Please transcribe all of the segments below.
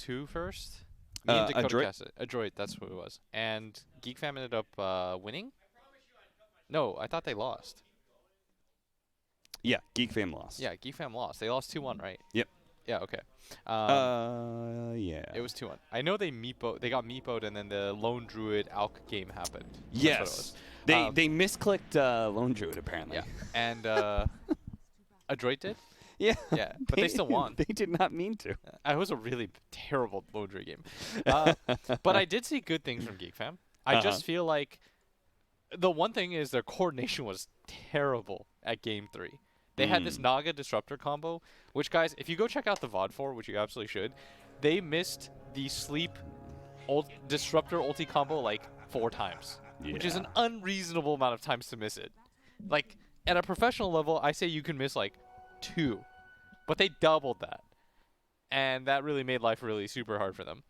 BO2 first. Me and Dakota Adroit? cast it. Adroit, that's what it was. And GeekFam ended up winning? No, I thought they lost. Yeah, GeekFam lost. Yeah, GeekFam lost. They lost 2-1, right? Yep. Yeah, okay. Yeah. It was 2-1. I know they got meepoed, and then the Lone Druid Alk game happened. Yes. That's what it was. They misclicked Lone Druid, apparently. Yeah. And Adroit did? Yeah. Yeah, but they still won. They did not mean to. It was a really terrible Lone Druid game. But I did see good things from GeekFam. I just feel like the one thing is their coordination was terrible at Game 3. They had this Naga Disruptor combo, which, guys, if you go check out the VOD for, which you absolutely should, they missed the Sleep Disruptor ulti combo like 4 times, which is an unreasonable amount of times to miss it. Like, at a professional level, I say you can miss like 2, but they doubled that. And that really made life really super hard for them.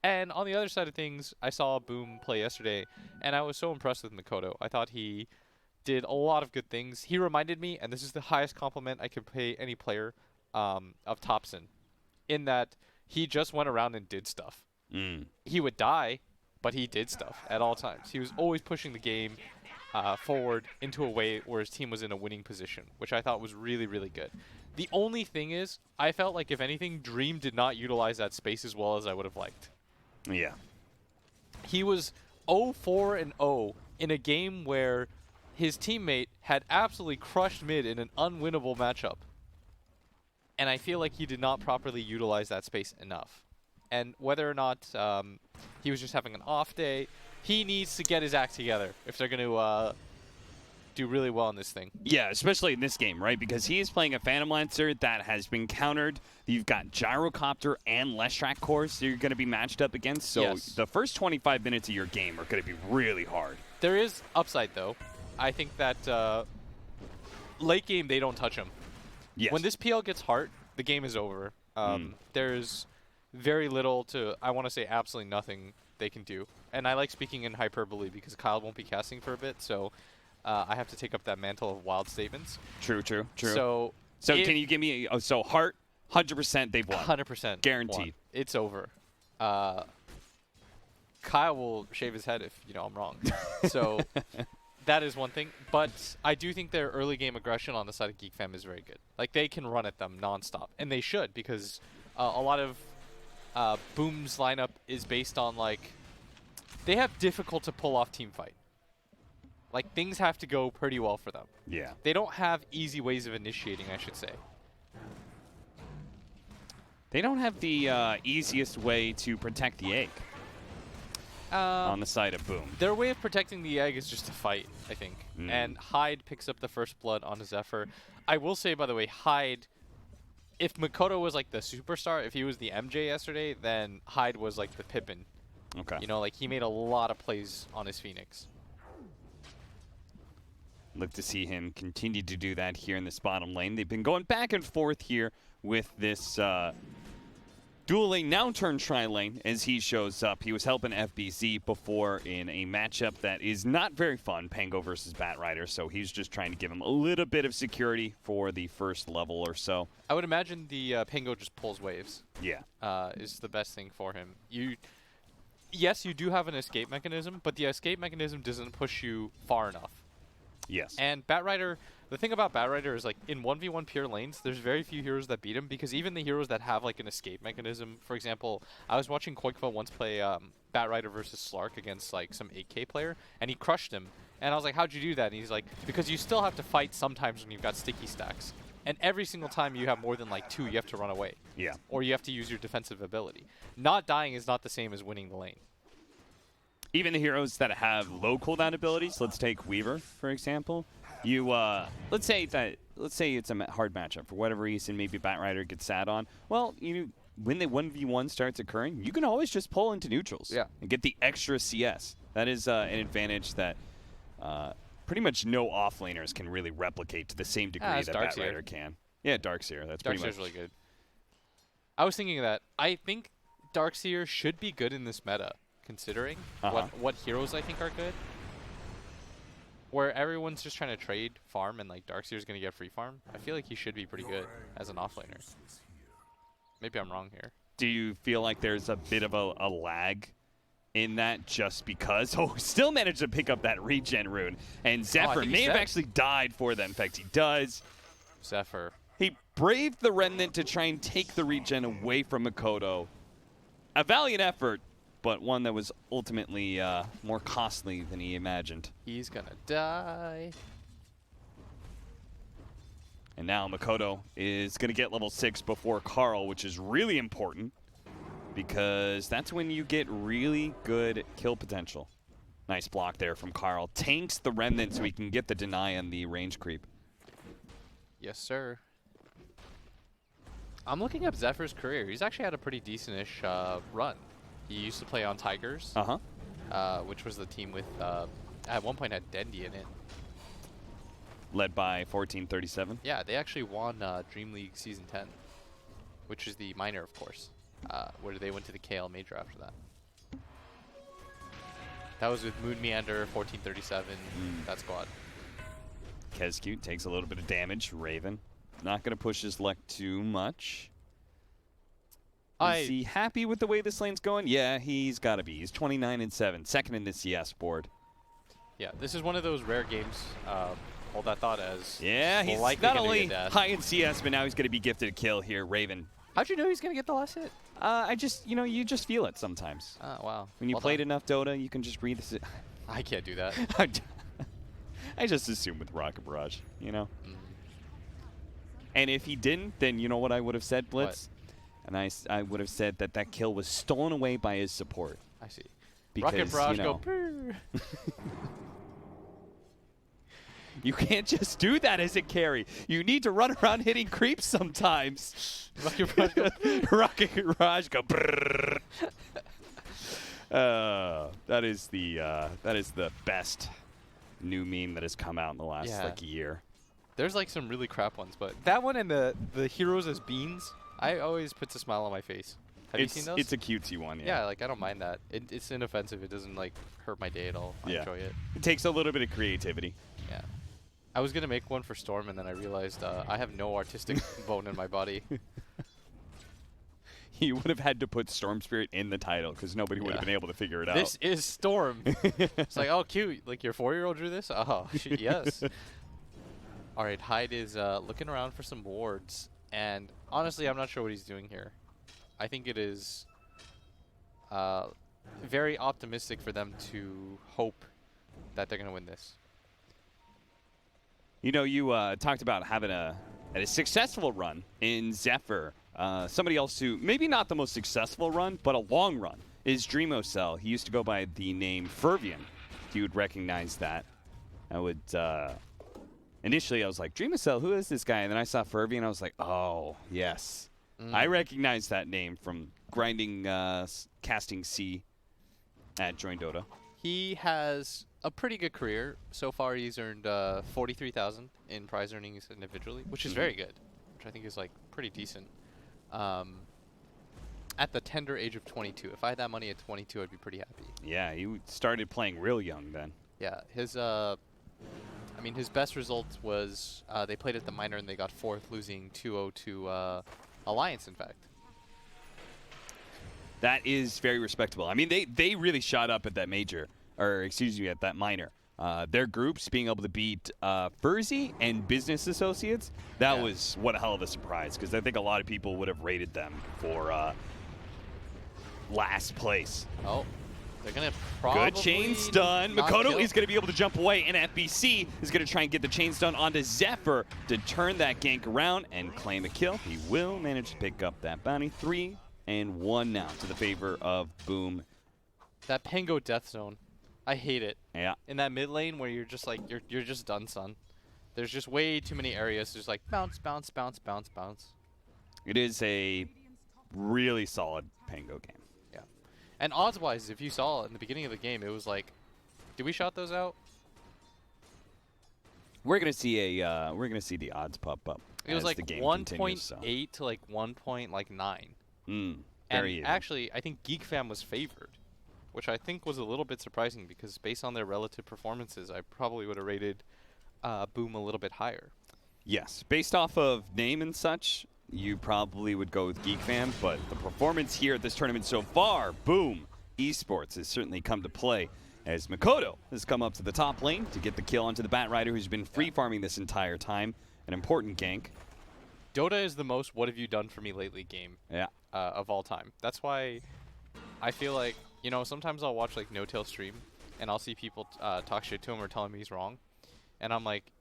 And on the other side of things, I saw Boom play yesterday, and I was so impressed with Mikoto. I thought he did a lot of good things. He reminded me, and this is the highest compliment I could pay any player, of Thompson, in that he just went around and did stuff. He would die, but he did stuff at all times. He was always pushing the game forward into a way where his team was in a winning position, which I thought was really, really good. The only thing is, I felt like, if anything, Dream did not utilize that space as well as I would have liked. Yeah. He was 0-4-0 in a game where his teammate had absolutely crushed mid in an unwinnable matchup. And I feel like he did not properly utilize that space enough. And whether or not he was just having an off day, he needs to get his act together if they're going to do really well in this thing. Yeah, especially in this game, right? Because he is playing a Phantom Lancer that has been countered. You've got Gyrocopter and Leshrac cores that you're going to be matched up against. So the first 25 minutes of your game are going to be really hard. There is upside, though. I think that late game, they don't touch him. Yes. When this PL gets hard, the game is over. There's very little to, I want to say absolutely nothing they can do. And I like speaking in hyperbole because Kyle won't be casting for a bit, so I have to take up that mantle of wild statements. True. So can you give me, so Heart, 100% they've won. 100%. Guaranteed. Won. It's over. Kyle will shave his head if, I'm wrong. So that is one thing. But I do think their early game aggression on the side of GeekFam is very good. Like, they can run at them nonstop. And they should, because a lot of Boom's lineup is based on, like, they have difficult to pull off team fight. Like, things have to go pretty well for them. Yeah. They don't have easy ways of initiating, I should say. They don't have the easiest way to protect the egg on the side of Boom. Their way of protecting the egg is just to fight, I think. And Hyde picks up the first blood on Zephyr. I will say, by the way, Hyde, if Mikoto was like the superstar, if he was the MJ yesterday, then Hyde was like the Pippin. Okay. Like, he made a lot of plays on his Phoenix. Look to see him continue to do that here in this bottom lane. They've been going back and forth here with this dual lane, now turned tri-lane as he shows up. He was helping FBZ before in a matchup that is not very fun, Pango versus Batrider, so he's just trying to give him a little bit of security for the first level or so. I would imagine the Pango just pulls waves. Yeah. Is the best thing for him. Yes, you do have an escape mechanism, but the escape mechanism doesn't push you far enough. Yes. And Batrider, the thing about Batrider is, like, in 1v1 pure lanes, there's very few heroes that beat him, because even the heroes that have, like, an escape mechanism, for example, I was watching Koikva once play Batrider versus Slark against, like, some 8K player, and he crushed him. And I was like, how'd you do that? And he's like, because you still have to fight sometimes when you've got sticky stacks. And every single time you have more than, like, 2, you have to run away. Yeah. Or you have to use your defensive ability. Not dying is not the same as winning the lane. Even the heroes that have low cooldown abilities, let's take Weaver, for example. You, let's say it's a hard matchup. For whatever reason, maybe Batrider gets sat on. Well, when the 1v1 starts occurring, you can always just pull into neutrals and get the extra CS. That is an advantage that pretty much no offlaners can really replicate to the same degree that Batrider can. Yeah, Darkseer. That's pretty much really good. I was thinking of that. I think Darkseer should be good in this meta, considering what heroes I think are good. Where everyone's just trying to trade farm and, like, Darkseer's going to get free farm. I feel like he should be pretty good as an offlaner. Maybe I'm wrong here. Do you feel like there's a bit of a lag in that just because? Oh, still managed to pick up that regen rune. And Zephyr may have actually died for that. In fact, he does. Zephyr. He braved the Remnant to try and take the regen away from Makoto. A valiant effort, but one that was ultimately more costly than he imagined. He's gonna die. And now Makoto is going to get level 6 before Carl, which is really important because that's when you get really good kill potential. Nice block there from Carl. Tanks the Remnant so he can get the deny on the range creep. Yes, sir. I'm looking up Zephyr's career. He's actually had a pretty decent-ish run. He used to play on Tigers, which was the team with, at one point had Dendy in it. Led by 1437. Yeah, they actually won Dream League Season 10, which is the minor, of course, where they went to the KL Major after that. That was with Moon Meander, 1437, that squad. Kezcute takes a little bit of damage. Raven not going to push his luck too much. Is he happy with the way this lane's going? Yeah, he's got to be. He's 29-7, second in the CS board. Yeah, this is one of those rare games. Hold that thought as. Yeah, he's not only high in CS, but now he's going to be gifted a kill here, Raven. How'd you know he's going to get the last hit? I just, you just feel it sometimes. Oh, wow. When you played enough Dota, you can just read this. I can't do that. I just assume with Rocket Barrage, And if he didn't, then you know what I would have said, Blitz? What? And I would have said that that kill was stolen away by his support. I see. Because, Rocket Barrage go brrr. You can't just do that as a carry. You need to run around hitting creeps sometimes. Rocket Barrage go Rocket Barrage go brrr. That is the best new meme that has come out in the last year. There's like some really crap ones, but that one and the heroes as beans, I always puts a smile on my face. Have you seen those? It's a cutesy one, yeah. Yeah, like I don't mind that. It's inoffensive. It doesn't like hurt my day at all. I enjoy it. It takes a little bit of creativity. Yeah. I was gonna make one for Storm, and then I realized I have no artistic bone in my body. You would have had to put Storm Spirit in the title because nobody would have been able to figure it out. This is Storm. It's like, oh, cute. Like your 4-year-old drew this? Oh, yes. All right, Hyde is looking around for some wards, and honestly, I'm not sure what he's doing here. I think it is very optimistic for them to hope that they're going to win this. You talked about having a successful run in Zephyr. Somebody else who, maybe not the most successful run, but a long run, is Dreamocell. He used to go by the name Fervian. If you would recognize that. I would, initially I was like, Dreamocell, who is this guy? And then I saw Fervian, I was like, oh, yes. I recognize that name from grinding casting C at Join Dota. He has a pretty good career. So far, he's earned 43,000 in prize earnings individually, which is very good, which I think is like pretty decent. At the tender age of 22. If I had that money at 22, I'd be pretty happy. Yeah, he started playing real young then. Yeah, his best result was they played at the minor and they got 4th, losing 2-0 to Alliance, in fact. That is very respectable. I mean, they really shot up at that major, or excuse me, at that minor. Their groups being able to beat Furzy and Business Associates, that was what a hell of a surprise, because I think a lot of people would have rated them for last place. Oh, they're going to probably... Good chain stun. Makoto is going to be able to jump away, and FBC is going to try and get the chain stun onto Zephyr to turn that gank around and claim a kill. He will manage to pick up that bounty. 3-1 now to the favor of Boom. That Pango death zone. I hate it. Yeah. In that mid lane where you're just like, you're just done, son. There's just way too many areas. There's like bounce, bounce, bounce, bounce, bounce. It is a really solid Pango game. Yeah. And odds-wise, if you saw in the beginning of the game, it was like, did we shot those out? We're gonna see the odds pop up. It was like 1.8 to like 1.9. Very and actually, I think GeekFam was favored, which I think was a little bit surprising because based on their relative performances, I probably would have rated Boom a little bit higher. Yes, based off of name and such, you probably would go with GeekFam, but the performance here at this tournament so far, boom, Esports has certainly come to play as Makoto has come up to the top lane to get the kill onto the Batrider, who's been free farming this entire time. An important gank. Dota is the most "what have you done for me lately" game of all time. That's why I feel like, you know, sometimes I'll watch like No-Tail stream and I'll see people talk shit to him or tell him he's wrong, and I'm like,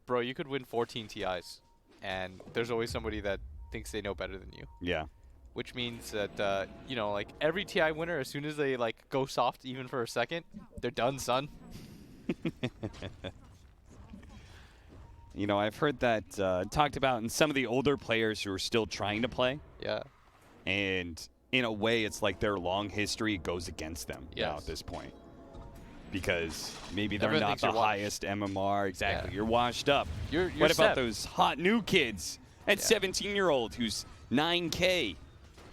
bro, you could win 14 TIs, and there's always somebody that thinks they know better than you. Yeah. Which means that, you know, like every TI winner, as soon as they like go soft even for a second, they're done, son. You know, I've heard that talked about in some of the older players who are still trying to play. Yeah. And in a way, it's like their long history goes against them now at this point. Because maybe they're Everyone not thinks the you're highest MMR. Exactly. Yeah. You're washed up. You're what about Seb. those hot new kids? That 17-year-old who's 9K.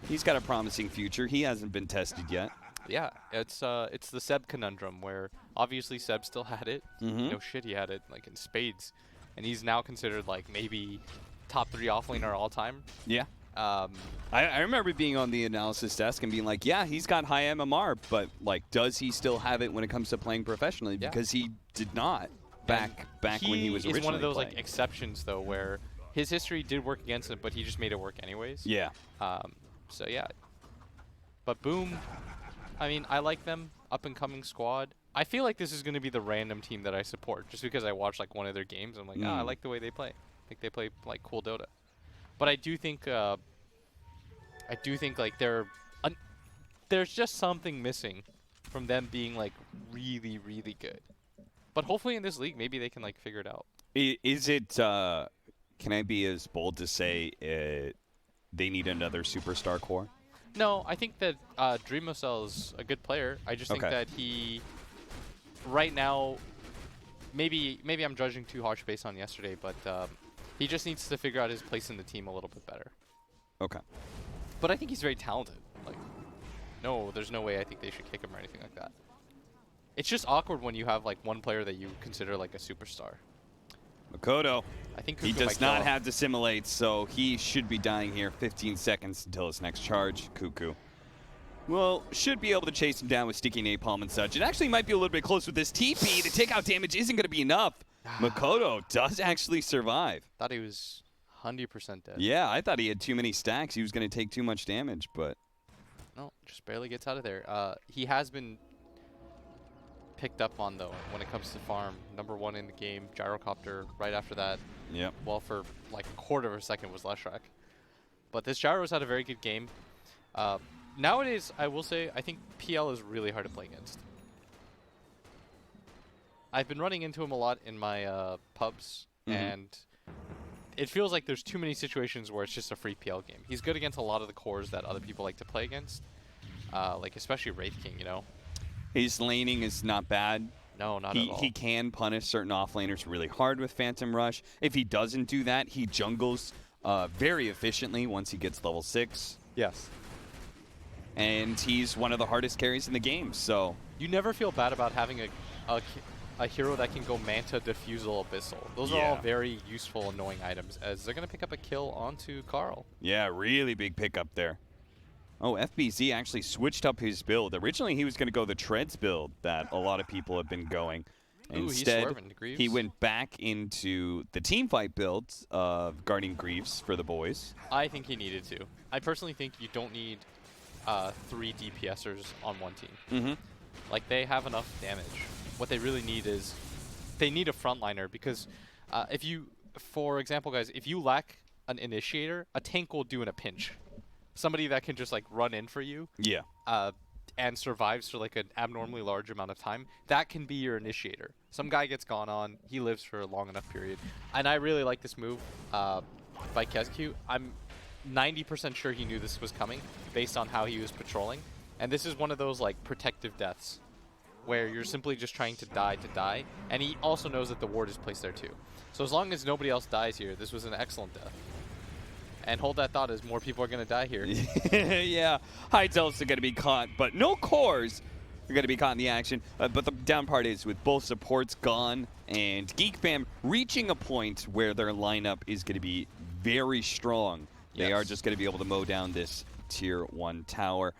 He's got a promising future. He hasn't been tested yet. Yeah, it's the Seb conundrum where obviously Seb still had it. No shit, he had it like in spades, and he's now considered like maybe top 3 offlaner all time. Yeah. I remember being on the analysis desk and being like, yeah, he's got high MMR, but like, does he still have it when it comes to playing professionally? Yeah. Because he did not back when he was originally He's one of those playing. like exceptions though, where his history did work against him, but he just made it work anyways. Yeah. So yeah. But Boom, I mean, I like them, up-and-coming squad. I feel like this is going to be the random team that I support, just because I watched like one of their games. I'm like, I like the way they play. I think they play like cool Dota. But I do think like there's just something missing from them being like really, really good. But hopefully in this league, maybe they can like figure it out. Is it? Can I be as bold to say they need another superstar core? No, I think that Dreamocell is a good player. I just think that he, right now, maybe I'm judging too harsh based on yesterday, but he just needs to figure out his place in the team a little bit better. Okay. But I think he's very talented. Like, no, there's no way I think they should kick him or anything like that. It's just awkward when you have like one player that you consider like a superstar. Makoto. I think He Cuckoo does might kill not him. have to simulate, so he should be dying here. 15 seconds until his next charge. Cuckoo. Well, should be able to chase him down with sticky napalm and such. It actually might be a little bit close with this TP. The takeout damage isn't going to be enough. Makoto does actually survive. Thought he was 100% dead. Yeah, I thought he had too many stacks. He was going to take too much damage, but No, just barely gets out of there. He has been picked up on, though, when it comes to farm. #1 in the game, Gyrocopter. Right after that, yep. well, for like a quarter of a second was Leshrac. But this Gyro's had a very good game. Nowadays, I will say, I think PL is really hard to play against. I've been running into him a lot in my pubs, and it feels like there's too many situations where it's just a free PL game. He's good against a lot of the cores that other people like to play against, like especially Wraith King, you know? His laning is not bad. No, not at all. He can punish certain offlaners really hard with Phantom Rush. If he doesn't do that, he jungles very efficiently once he gets level 6. Yes. And he's one of the hardest carries in the game, so... You never feel bad about having a hero that can go Manta, Diffusal, Abyssal. Those are all very useful, annoying items, as they're going to pick up a kill onto Carl. Yeah, really big pickup there. Oh, FBZ actually switched up his build. Originally, he was going to go the Treads build that a lot of people have been going. Instead, he went back into the teamfight build of guarding Greaves for the boys. I think he needed to. I personally think you don't need 3 DPSers on one team. Like, they have enough damage. What they really need is they need a frontliner, because if you, for example, guys, if you lack an initiator, a tank will do in a pinch. Somebody that can just like run in for you, and survives for like an abnormally large amount of time. That can be your initiator. Some guy gets gone on, he lives for a long enough period, and I really like this move by Kezq. I'm 90% sure he knew this was coming based on how he was patrolling, and this is one of those like protective deaths where you're simply just trying to die, and he also knows that the ward is placed there too. So as long as nobody else dies here, this was an excellent death. And hold that thought, as more people are going to die here. Yeah, Hides elves are going to be caught, but no cores are going to be caught in the action. But the down part is with both supports gone and GeekFam reaching a point where their lineup is going to be very strong They are just going to be able to mow down this Tier 1 tower.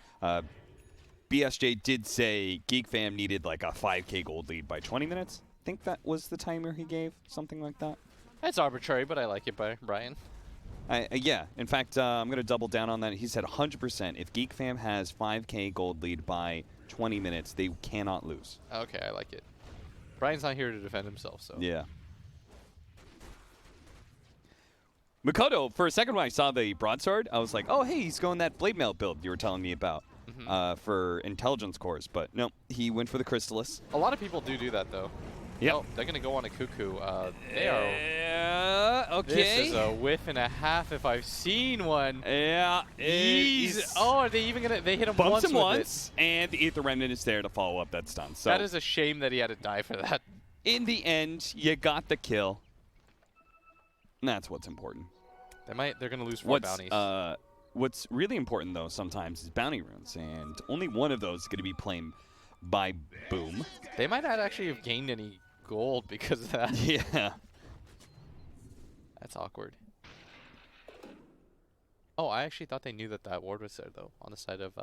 BSJ did say GeekFam needed like a 5K gold lead by 20 minutes. I think that was the timer he gave, something like that. It's arbitrary, but I like it, Brian. Yeah, in fact, I'm going to double down on that. He said 100%. If GeekFam has 5K gold lead by 20 minutes, they cannot lose. Okay, I like it. Brian's not here to defend himself, so. Yeah. Mikoto, for a second when I saw the broadsword, I was like, oh, hey, he's going that blade mail build you were telling me about for intelligence cores. But no, he went for the Crystallis. A lot of people do that, though. Yep. Oh, they're going to go on a Cuckoo. They are. Okay. This is a whiff and a half if I've seen one. Yeah. Oh, are they even going to? They hit him bumps once him with once, and the Aether Remnant is there to follow up that stun. So that is a shame that he had to die for that. In the end, you got the kill. And that's what's important. They're going to lose 4 bounties. What's really important, though, sometimes is bounty runes, and only one of those is going to be played by Boom. They might not actually have gained any gold because of that. Yeah. That's awkward. Oh, I actually thought they knew that ward was there, though, on the side of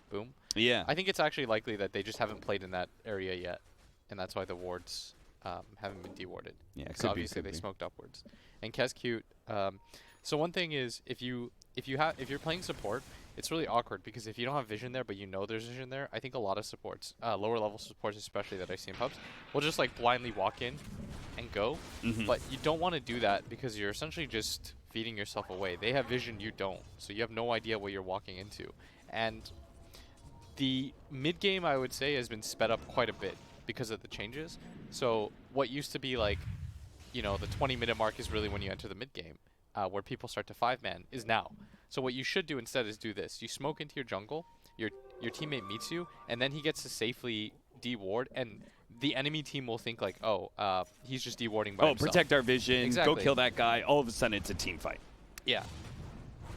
Boom. Yeah. I think it's actually likely that they just haven't played in that area yet, and that's why the wards haven't been dewarded. Yeah, because obviously they smoked upwards. And Kez cute. So one thing is, if you're playing support, it's really awkward because if you don't have vision there, but you know there's vision there, I think a lot of supports, lower level supports especially that I see in pubs, will just like blindly walk in and go. But you don't want to do that because you're essentially just feeding yourself away. They have vision, you don't, so you have no idea what you're walking into. And the mid game, I would say, has been sped up quite a bit because of the changes. So what used to be like, you know, the 20-minute mark is really when you enter the mid game, where people start to 5-man, is now. So what you should do instead is do this. You smoke into your jungle, your teammate meets you, and then he gets to safely de-ward, and the enemy team will think like, oh, he's just de-warding by himself. Protect our vision, Exactly. Go kill that guy. All of a sudden, it's a team fight. Yeah.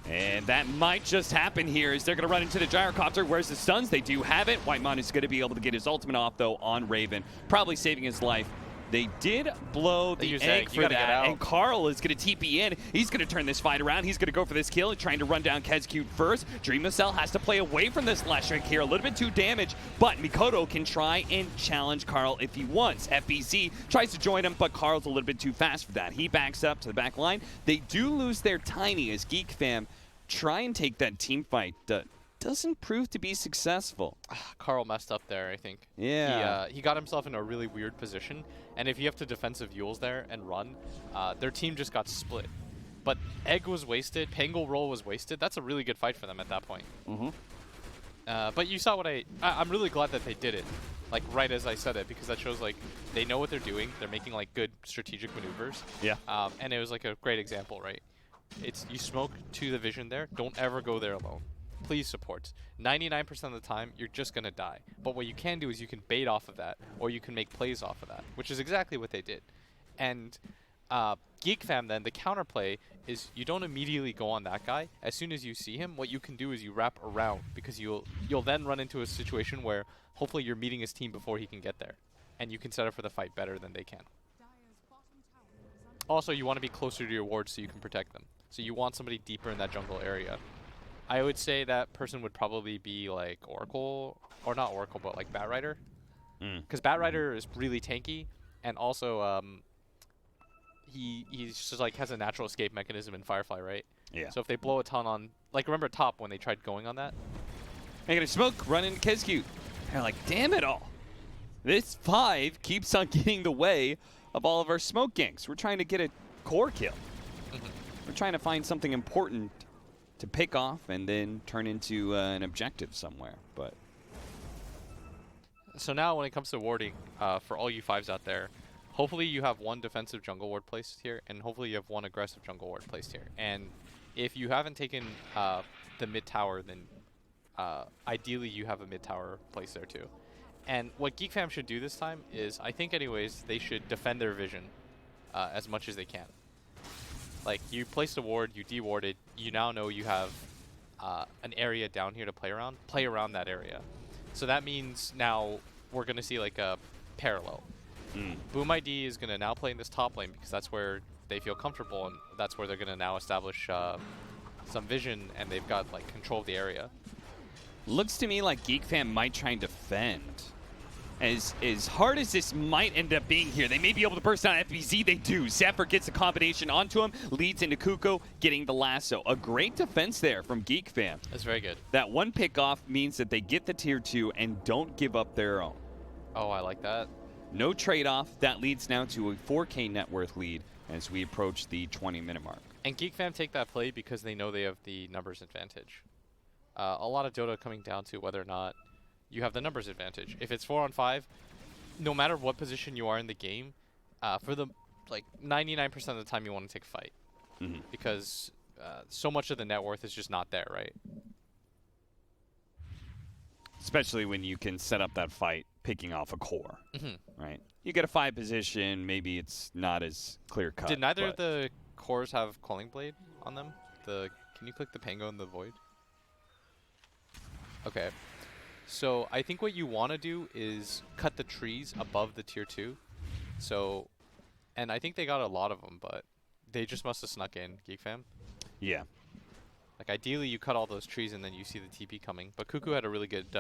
And that might just happen here as they're going to run into the gyrocopter. Where's the stuns? They do have it. Whitemon is going to be able to get his ultimate off, though, on Raven, probably saving his life. They did blow the egg for that, and Carl is going to TP in. He's going to turn this fight around. He's going to go for this kill, trying to run down Kezcute first. Dreamcell has to play away from this last strike here, a little bit too damaged, but Mikoto can try and challenge Carl if he wants. FBC tries to join him, but Carl's a little bit too fast for that. He backs up to the back line. They do lose their Tiny as GeekFam try and take that team fight. Doesn't prove to be successful. Carl messed up there, I think. Yeah. He got himself in a really weird position, and if you have to defensive Yules there and run, their team just got split. But Egg was wasted, Pangle Roll was wasted. That's a really good fight for them at that point. But you saw what I'm really glad that they did it, like right as I said it, because that shows like they know what they're doing. They're making like good strategic maneuvers. Yeah. And it was like a great example, right? It's you smoke to the vision there. Don't ever go there alone. Please supports. 99% of the time, you're just going to die. But what you can do is you can bait off of that, or you can make plays off of that, which is exactly what they did. And GeekFam then, the counterplay is you don't immediately go on that guy. As soon as you see him, what you can do is you wrap around, because you'll then run into a situation where hopefully you're meeting his team before he can get there. And you can set up for the fight better than they can. Also, you want to be closer to your wards so you can protect them. So you want somebody deeper in that jungle area. I would say that person would probably be like Oracle, or not Oracle, but like Batrider. Because Batrider is really tanky, and also he's just like has a natural escape mechanism in Firefly, right? Yeah. So if they blow a ton on, like remember top when they tried going on that? They're going to smoke, run into Kezcute. They're like, damn it all. This 5 keeps on getting the way of all of our smoke ganks. We're trying to get a core kill. We're trying to find something important to pick off and then turn into an objective somewhere. But so now when it comes to warding, for all you 5s out there, hopefully you have one defensive jungle ward placed here, and hopefully you have one aggressive jungle ward placed here. And if you haven't taken the mid tower, then ideally you have a mid tower placed there too. And what GeekFam should do this time is, I think anyways, they should defend their vision as much as they can. Like, you placed a ward, you de-warded, you now know you have an area down here to play around that area. So that means now we're going to see like a parallel. Boom ID is going to now play in this top lane because that's where they feel comfortable, and that's where they're going to now establish some vision, and they've got like control of the area. Looks to me like GeekFam might try and defend. As hard as this might end up being here, they may be able to burst down FBZ. They do. Zephyr gets a combination onto him, leads into Kuko, getting the lasso. A great defense there from GeekFam. That's very good. That one pickoff means that they get the tier 2 and don't give up their own. Oh, I like that. No trade-off. That leads now to a 4K net worth lead as we approach the 20-minute mark. And GeekFam take that play because they know they have the numbers advantage. A lot of Dota coming down to whether or not you have the numbers advantage. If it's 4-on-5, no matter what position you are in the game, for the like 99% of the time you want to take a fight, because so much of the net worth is just not there, right? Especially when you can set up that fight picking off a core, right? You get a 5 position, maybe it's not as clear cut. Did neither of the cores have Calling Blade on them? Can you click the Pango in the Void? Okay. So I think what you want to do is cut the trees above the tier 2. So, and I think they got a lot of them, but they just must have snuck in, GeekFam. Yeah. Like ideally you cut all those trees and then you see the TP coming. But Kuku had a really good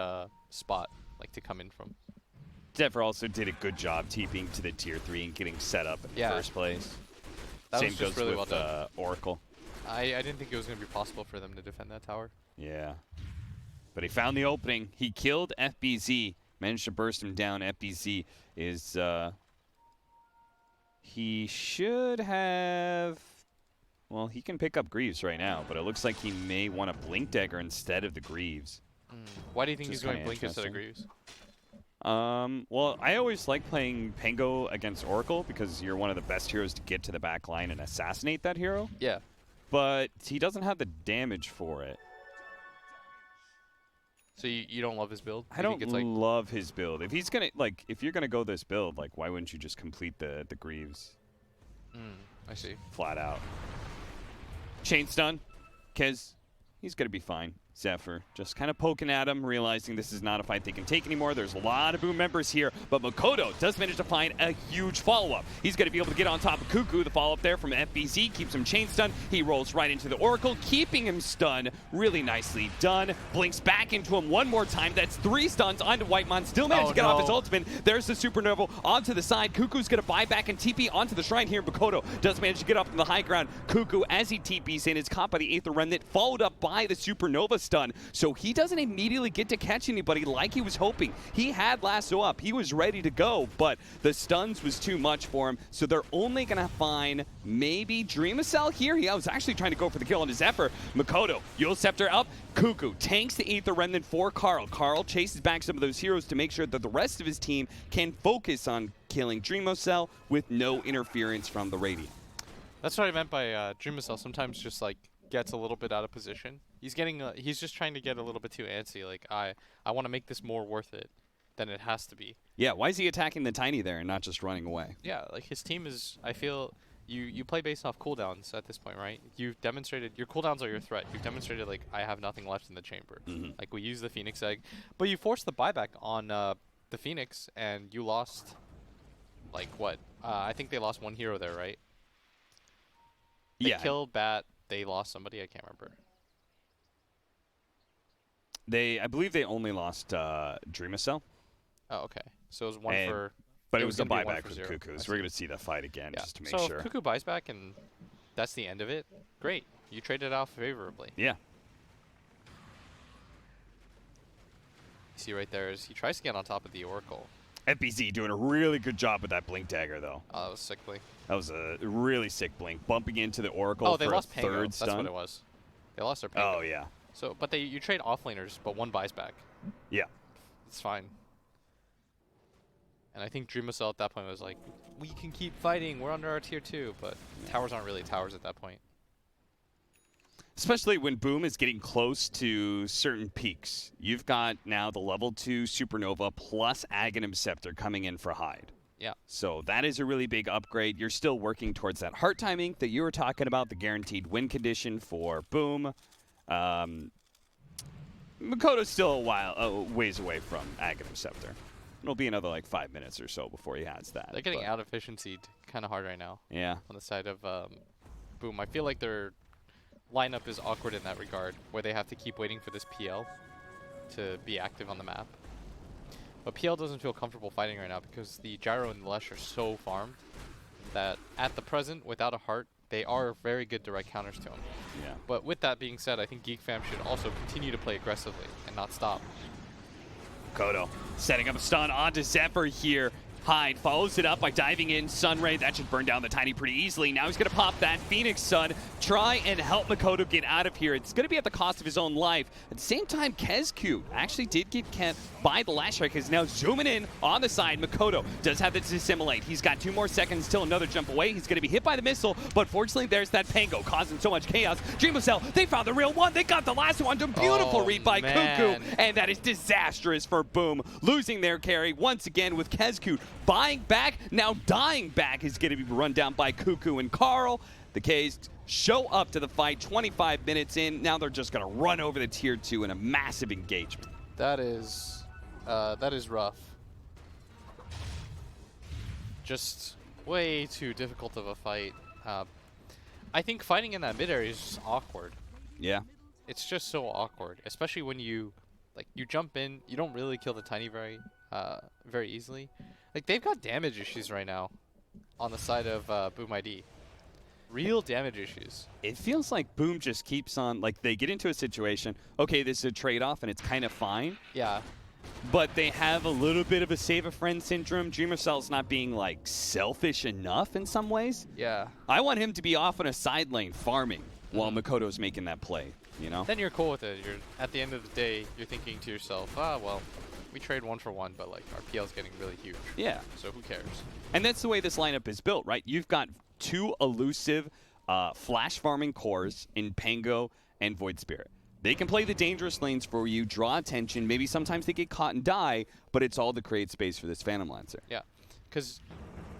spot like to come in from. Zephyr also did a good job TPing to the tier 3 and getting set up in the first place. That Same was just goes really with well done. Oracle. I didn't think it was going to be possible for them to defend that tower. Yeah. But he found the opening. He killed FBZ. Managed to burst him down. FBZ is... he should have... Well, he can pick up Greaves right now, but it looks like he may want a Blink Dagger instead of the Greaves. Why do you think he's going Blink instead of Greaves? Well, I always like playing Pango against Oracle because you're one of the best heroes to get to the back line and assassinate that hero. Yeah. But he doesn't have the damage for it. So you don't love his build? I don't love his build. If he's gonna if you're gonna go this build, like why wouldn't you just complete the Greaves? I see. Flat out. Chain stun. Kez, he's gonna be fine. Zephyr just kind of poking at him, realizing this is not a fight they can take anymore. There's a lot of Boom members here, but Makoto does manage to find a huge follow-up. He's going to be able to get on top of Kuku. The follow-up there from FBZ keeps him chain stunned. He rolls right into the Oracle, keeping him stunned. Really nicely done. Blinks back into him one more time. That's 3 stuns onto Whitemon. Still managed to get off his ultimate. There's the Supernova onto the side. Kuku's going to buy back and TP onto the shrine here. Makoto does manage to get up in the high ground. Kuku, as he TPs in, is caught by the Aether Remnant, followed up by the Supernova stun. So he doesn't immediately get to catch anybody like he was hoping. He had lasso up. He was ready to go, but the stuns was too much for him. So they're only going to find maybe Dreamacell here. He was actually trying to go for the kill on his Zephyr. Makoto, Yule Scepter up. Kuku tanks the Aether Remnant for Carl. Carl chases back some of those heroes to make sure that the rest of his team can focus on killing Dreamacell with no interference from the Radiant. That's what I meant by Dreamacell. Sometimes just like gets a little bit out of position. He's getting he's just trying to get a little bit too antsy. Like I want to make this more worth it than it has to be. Yeah, why is he attacking the Tiny there and not just running away? Yeah, like his team is, I feel you play based off cooldowns at this point, right? You've demonstrated your cooldowns are your threat. You've demonstrated like I have nothing left in the chamber. Like we use the Phoenix egg, but you forced the buyback on the Phoenix and you lost like what? I think they lost one hero there, right? They killed Bat. They lost somebody. I can't remember. I believe they only lost Dreamacell. Oh, okay. So it was one for... But it was a buyback for Kuku, so we're going to see that fight again just to make sure. So if Kuku buys back and that's the end of it, great. You traded off favorably. Yeah. You see right there is he tries to get on top of the Oracle. FBZ doing a really good job with that Blink Dagger, though. Oh, that was sick blink. That was a really sick blink. Bumping into the Oracle for a lost third Pango. stun. That's what it was. They lost their Pango. Oh, yeah. So, but you trade offlaners, but one buys back. Yeah. It's fine. And I think Dreamacell at that point was like, we can keep fighting. We're under our tier 2, but towers aren't really towers at that point. Especially when Boom is getting close to certain peaks. You've got now the level 2 Supernova plus Aghanim Scepter coming in for Hyde. Yeah. So that is a really big upgrade. You're still working towards that heart timing that you were talking about, the guaranteed win condition for Boom. Makoto's still a ways away from Aghanim Scepter. It'll be another like 5 minutes or so before he has that. They're getting out efficiencyed kind of hard right now. Yeah. On the side of Boom. I feel like they're lineup is awkward in that regard, where they have to keep waiting for this PL to be active on the map. But PL doesn't feel comfortable fighting right now because the Gyro and the Lesh are so farmed that at the present, without a heart, they are very good direct counters to him. Yeah. But with that being said, I think GeekFam should also continue to play aggressively and not stop. Kodo setting up a stun onto Zephyr here. Hyde follows it up by diving in. Sunray, that should burn down the Tiny pretty easily. Now he's going to pop that Phoenix Sun, try and help Makoto get out of here. It's going to be at the cost of his own life. At the same time, Kezku actually did get kept by the last strike. Is now zooming in on the side. Makoto does have to dissimulate. He's got 2 more seconds till another jump away. He's going to be hit by the missile, but fortunately there's that Pango causing so much chaos. Dreamcell, they found the real one. They got the last one. Beautiful read by Cuckoo, and that is disastrous for Boom. Losing their carry once again with Kezku buying back, now dying back is going to be run down by Cuckoo and Carl. The K's show up to the fight 25 minutes in. Now they're just going to run over the tier 2 in a massive engagement. That is rough. Just way too difficult of a fight. I think fighting in that mid area is just awkward. Yeah. It's just so awkward, especially when you jump in, you don't really kill the Tiny very easily. Like, they've got damage issues right now on the side of Boom ID. Real damage issues. It feels like Boom just keeps on, like, they get into a situation, okay, this is a trade-off and it's kind of fine. Yeah. But they have a little bit of a save-a-friend syndrome. Dreamercell's not being, like, selfish enough in some ways. Yeah. I want him to be off on a side lane farming while Makoto's making that play, you know? Then you're cool with it. At the end of the day, you're thinking to yourself, well, we trade 1 for 1, but like our PL's getting really huge. Yeah. So who cares? And that's the way this lineup is built, right? You've got 2 elusive flash farming cores in Pango and Void Spirit. They can play the dangerous lanes for you, draw attention. Maybe sometimes they get caught and die, but it's all to create space for this Phantom Lancer. Yeah, because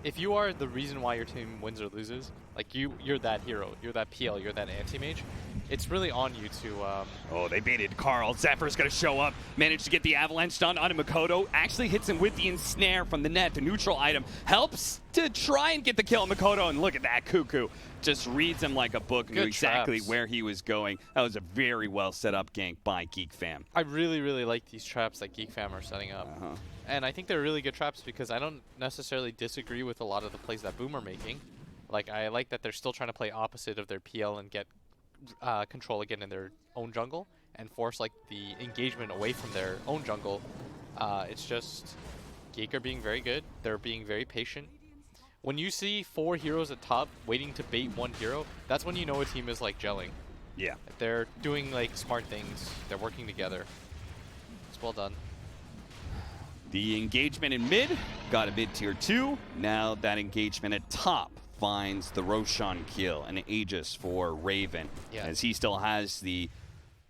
if you are the reason why your team wins or loses, like you're that hero, you're that PL, you're that anti-mage, it's really on you to... Oh, they baited Carl. Zephyr's going to show up, managed to get the avalanche stun onto Makoto, actually hits him with the ensnare from the net. The neutral item helps to try and get the kill on Makoto, and look at that, Cuckoo just reads him like a book, knew exactly traps. Where he was going. That was a very well set up gank by GeekFam. I really, really like these traps that GeekFam are setting up. And I think they're really good traps because I don't necessarily disagree with a lot of the plays that Boom are making. Like, I like that they're still trying to play opposite of their PL and get control again in their own jungle and force like the engagement away from their own jungle. It's just Geek are being very good. They're being very patient. When you see 4 heroes at top waiting to bait 1 hero, that's when you know a team is like gelling. Yeah. They're doing like smart things. They're working together. It's well done. The engagement in mid got a mid tier 2. Now that engagement at top finds the Roshan kill, an Aegis for Raven. Yeah. As he still has the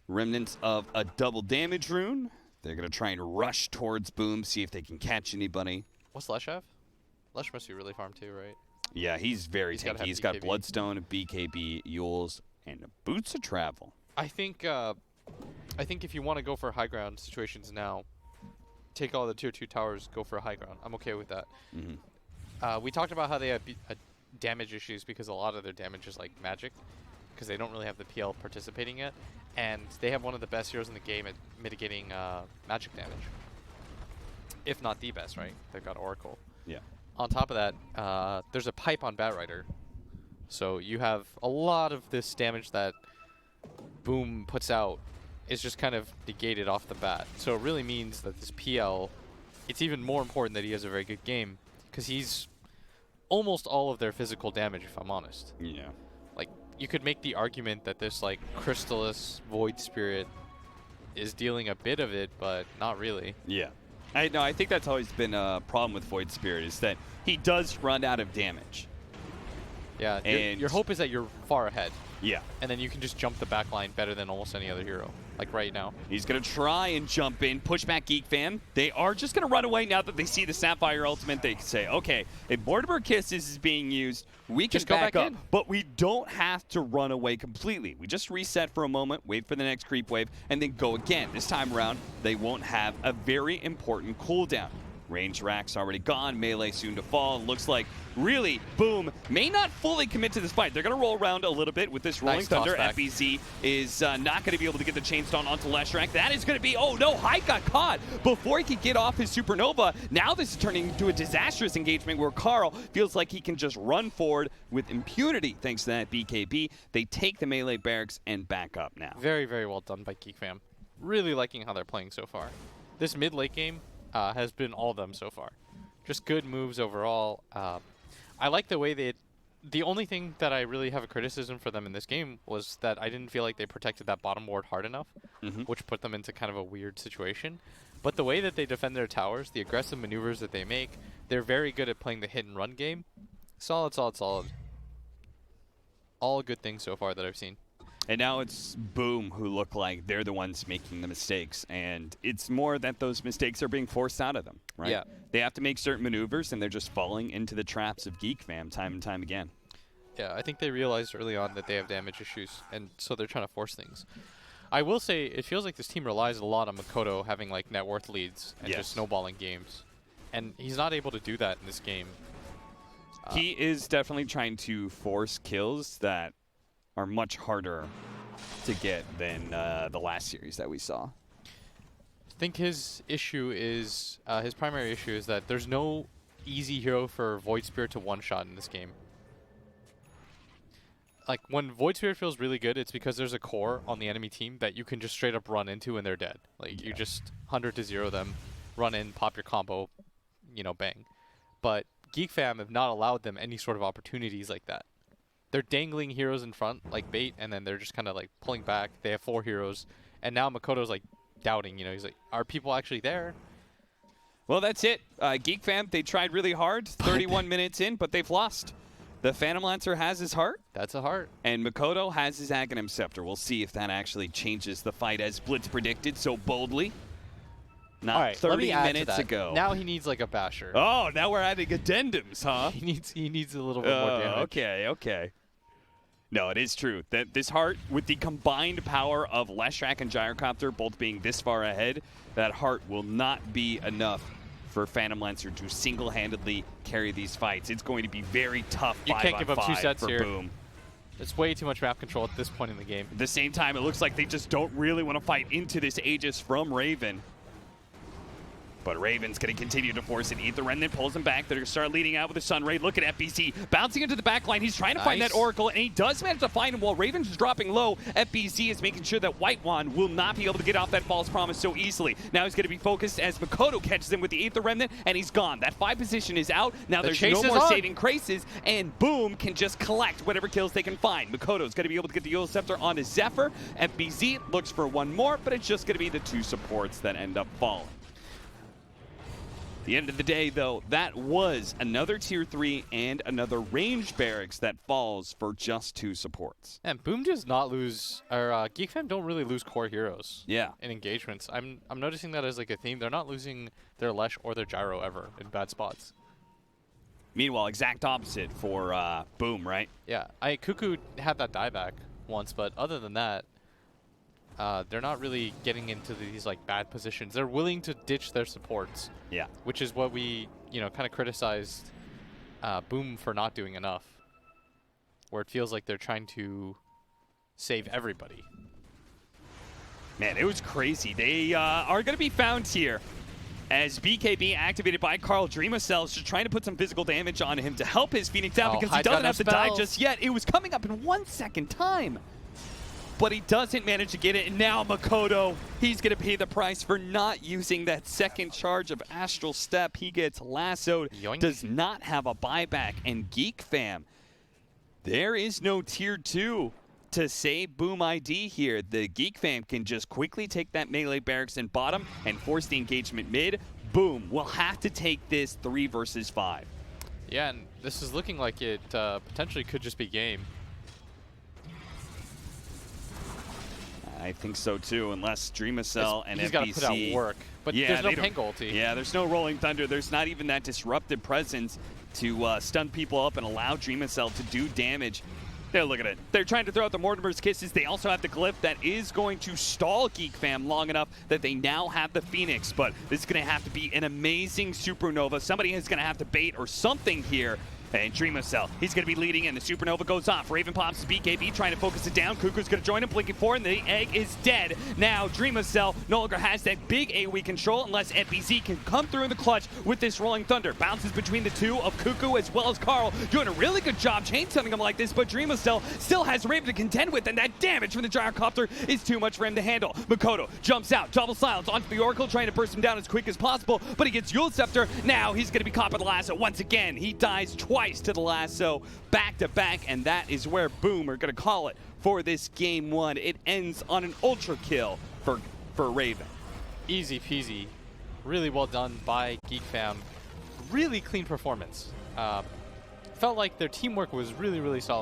remnants of a double damage rune. They're going to try and rush towards Boom, see if they can catch anybody. What's Lesh have? Lesh must be really farmed too, right? Yeah, he's very tanky. He's got BKB. Bloodstone, BKB, Yules, and Boots of Travel. I think if you want to go for high ground situations now, take all the tier 2 towers, go for a high ground. I'm okay with that. We talked about how they have damage issues because a lot of their damage is like magic because they don't really have the PL participating yet. And they have one of the best heroes in the game at mitigating magic damage. If not the best, right? They've got Oracle. Yeah. On top of that, there's a pipe on Batrider. So you have a lot of this damage that Boom puts out is just kind of negated off the bat. So it really means that this PL, it's even more important that he has a very good game because he's almost all of their physical damage, if I'm honest. Yeah. Like, you could make the argument that this, like, Crystallis Void Spirit is dealing a bit of it, but not really. Yeah. I think that's always been a problem with Void Spirit is that he does run out of damage. Yeah, your hope is that you're far ahead. Yeah. And then you can just jump the back line better than almost any other hero, like right now. He's going to try and jump in, push back GeekFam. They are just going to run away now that they see the Sapphire ultimate. They can say, okay, if Mortimer Kisses is being used, we can just go back up. in. But we don't have to run away completely. We just reset for a moment, wait for the next creep wave, and then go again. This time around, they won't have a very important cooldown. Range rack's already gone. Melee soon to fall. Looks like really Boom may not fully commit to this fight. They're going to roll around a little bit with this Rolling Thunder. FBZ is not going to be able to get the chainstone onto Leshrac. That is going to be, oh no, Hyde got caught before he could get off his Supernova. Now this is turning into a disastrous engagement where Carl feels like he can just run forward with impunity thanks to that BKB. They take the melee barracks and back up now. Very, very well done by GeekFam. Really liking how they're playing so far. This mid-late game has been all of them so far. Just good moves overall. I like the way they... The only thing that I really have a criticism for them in this game was that I didn't feel like they protected that bottom ward hard enough, which put them into kind of a weird situation. But the way that they defend their towers, the aggressive maneuvers that they make, they're very good at playing the hit and run game. Solid, solid, solid. All good things so far that I've seen. And now it's Boom who look like they're the ones making the mistakes. And it's more that those mistakes are being forced out of them, right? Yeah. They have to make certain maneuvers, and they're just falling into the traps of GeekFam time and time again. Yeah, I think they realized early on that they have damage issues, and so they're trying to force things. I will say, it feels like this team relies a lot on Makoto having like net worth leads and just snowballing games. And he's not able to do that in this game. He is definitely trying to force kills that are much harder to get than the last series that we saw. I think his issue is, his primary issue is that there's no easy hero for Void Spirit to one-shot in this game. Like, when Void Spirit feels really good, it's because there's a core on the enemy team that you can just straight up run into and they're dead. Like, you just 100 to 0 them, run in, pop your combo, you know, bang. But GeekFam have not allowed them any sort of opportunities like that. They're dangling heroes in front like bait, and then they're just kind of like pulling back. They have 4 heroes, and now Makoto's like doubting. You know, he's like, "Are people actually there?" Well, that's it. GeekFam, they tried really hard. 31 minutes in, but they've lost. The Phantom Lancer has his heart. That's a heart. And Makoto has his Aghanim Scepter. We'll see if that actually changes the fight as Blitz predicted so boldly. Not 30 minutes ago. Now he needs like a basher. Oh, now we're adding addendums, huh? He needs a little bit more damage. Okay. No, it is true that this heart, with the combined power of Leshrac and Gyrocopter both being this far ahead, that heart will not be enough for Phantom Lancer to single-handedly carry these fights. It's going to be very tough. You can't give up 2 sets for here. Boom. It's way too much map control at this point in the game. At the same time, it looks like they just don't really want to fight into this Aegis from Raven. But Raven's going to continue to force it. Ether Remnant pulls him back. They're going to start leading out with a Sunray. Look at FBZ bouncing into the back line. He's trying to find that Oracle, and he does manage to find him while Raven's dropping low. FBZ is making sure that White Wand will not be able to get off that false promise so easily. Now he's going to be focused as Makoto catches him with the Ether Remnant, and he's gone. That 5 position is out. Now there's no more saving Krasis, and Boom can just collect whatever kills they can find. Makoto's going to be able to get the Eul Scepter onto Zephyr. FBZ looks for one more, but it's just going to be the 2 supports that end up falling. At the end of the day, though, that was another Tier 3 and another range barracks that falls for just 2 supports. And Boom does not lose, or GeekFam don't really lose core heroes. Yeah. In engagements. I'm noticing that as like a theme. They're not losing their Lesh or their Gyro ever in bad spots. Meanwhile, exact opposite for Boom, right? Yeah. Cuckoo had that dieback once, but other than that, they're not really getting into these like bad positions. They're willing to ditch their supports. Yeah. Which is what we, kind of criticized Boom for not doing enough. Where it feels like they're trying to save everybody. Man, it was crazy. They are going to be found here as BKB activated by Carl. Dreamacell is just trying to put some physical damage on him to help his Phoenix out because he doesn't have to die just yet. It was coming up in 1 second time. But he doesn't manage to get it, and now Makoto, he's going to pay the price for not using that second charge of Astral Step. He gets lassoed, does not have a buyback, and GeekFam, there is no Tier 2 to save Boom ID here. The GeekFam can just quickly take that melee barracks in bottom and force the engagement mid. Boom will have to take this 3 versus 5. Yeah, and this is looking like it potentially could just be game. I think so too, unless Dreamacell and he's FBC... got to put out work, but there's no Peng ulti. Yeah, there's no Rolling Thunder. There's not even that disruptive presence to stun people up and allow Dreamacell to do damage. Yeah, look at it. They're trying to throw out the Mortimer's Kisses. They also have the Glyph that is going to stall GeekFam long enough that they now have the Phoenix. But this is going to have to be an amazing Supernova. Somebody is going to have to bait or something here. And Dreamcell, he's going to be leading in. The Supernova goes off. Raven pops BKB, trying to focus it down. Cuckoo's going to join him, blinking forward, and the egg is dead. Now Dreamcell no longer has that big AoE control unless FBZ can come through in the clutch with this Rolling Thunder. Bounces between the two of Cuckoo as well as Carl, doing a really good job chain-stunning him like this, but Dreamcell still has Raven to contend with, and that damage from the Gyrocopter is too much for him to handle. Makoto jumps out, double silence onto the Oracle, trying to burst him down as quick as possible, but he gets Yule Scepter. Now he's going to be caught by the lasso once again. He dies twice to the lasso, back to back, and that is where boom, we're gonna call it for this game one. It ends on an ultra kill for Raven. Easy peasy, really well done by GeekFam. Really clean performance. Felt like their teamwork was really solid.